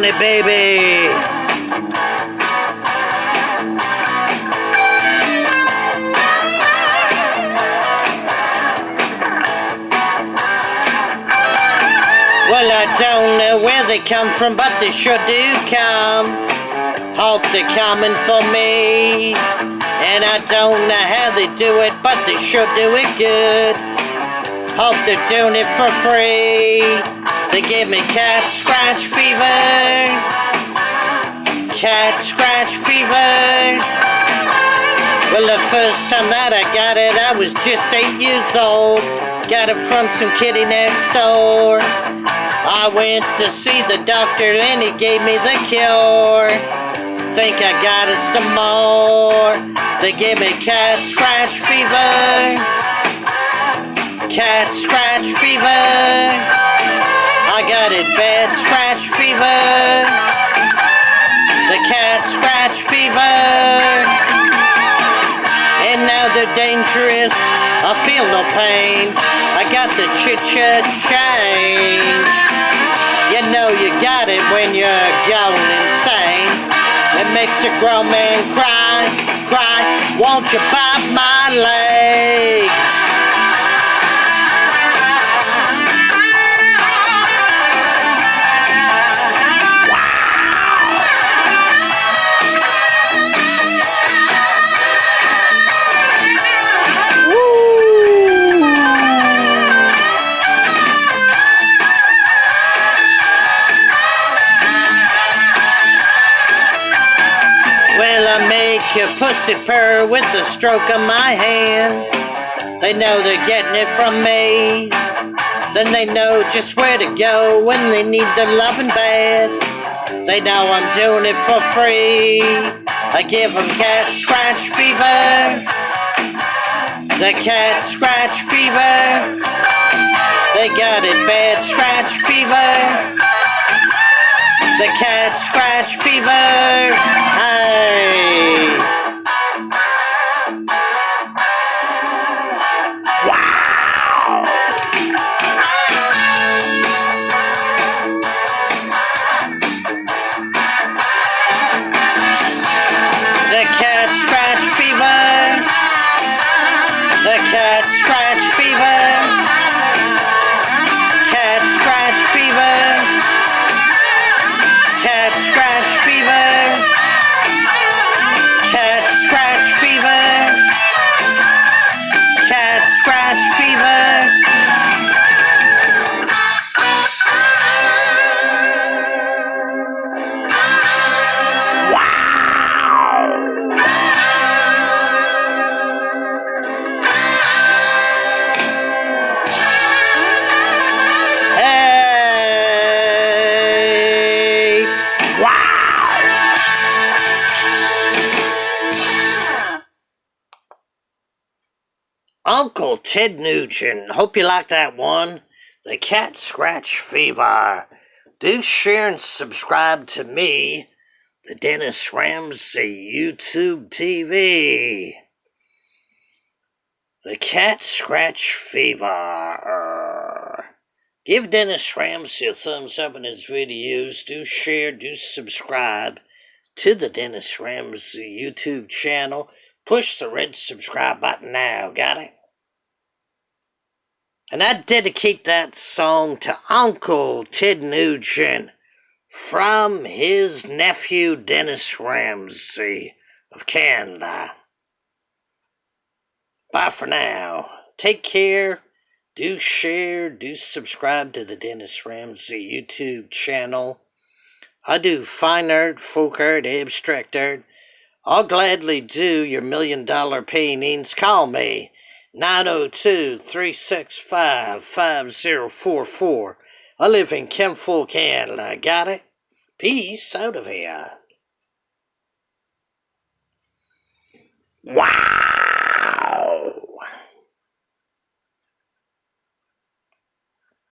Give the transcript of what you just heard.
it, baby. Well, I don't know where they come from, but they sure do come. Hope they're coming for me. And I don't know how they do it, but they sure do it good. Hope they're doing it for free. They give me cat scratch fever. Cat scratch fever. Well, the first time that I got it, I was just 8 years old. Got it from some kitty next door. I went to see the doctor and he gave me the cure. Think I got it some more. They give me cat scratch fever. Cat scratch fever. I got it bad scratch fever. The cat scratch fever. And now they're dangerous. I feel no pain. I got the chit-chat change. You know you got it when you're going insane. It makes a grown man cry, cry. Won't you bite my leg? Your pussy purr with a stroke of my hand. They know they're getting it from me. Then they know just where to go when they need their loving bad. They know I'm doing it for free. I give them cat scratch fever. The cat scratch fever. They got it bad scratch fever. The cat scratch fever. Hey. Wow. The cat scratch fever. The cat scratch fever. Cat scratch fever. Cat scratch fever. Cat scratch fever. Cat scratch fever. Uncle Ted Nugent. Hope you like that one. The cat scratch fever. Do share and subscribe to me, the Dennis Ramsay YouTube TV. The cat scratch fever. Give Dennis Ramsay a thumbs up in his videos. Do share, do subscribe to the Dennis Ramsay YouTube channel. Push the red subscribe button now, got it? And I dedicate that song to Uncle Ted Nugent from his nephew Dennis Ramsay of Canada. Bye for now. Take care. Do share, do subscribe to the Dennis Ramsay YouTube channel. I do fine art, folk art, abstract art. I'll gladly do your $1 million paintings. Call me 902-365-5044. I live in Kenful, Canada. Got it? Peace out of here. Wow.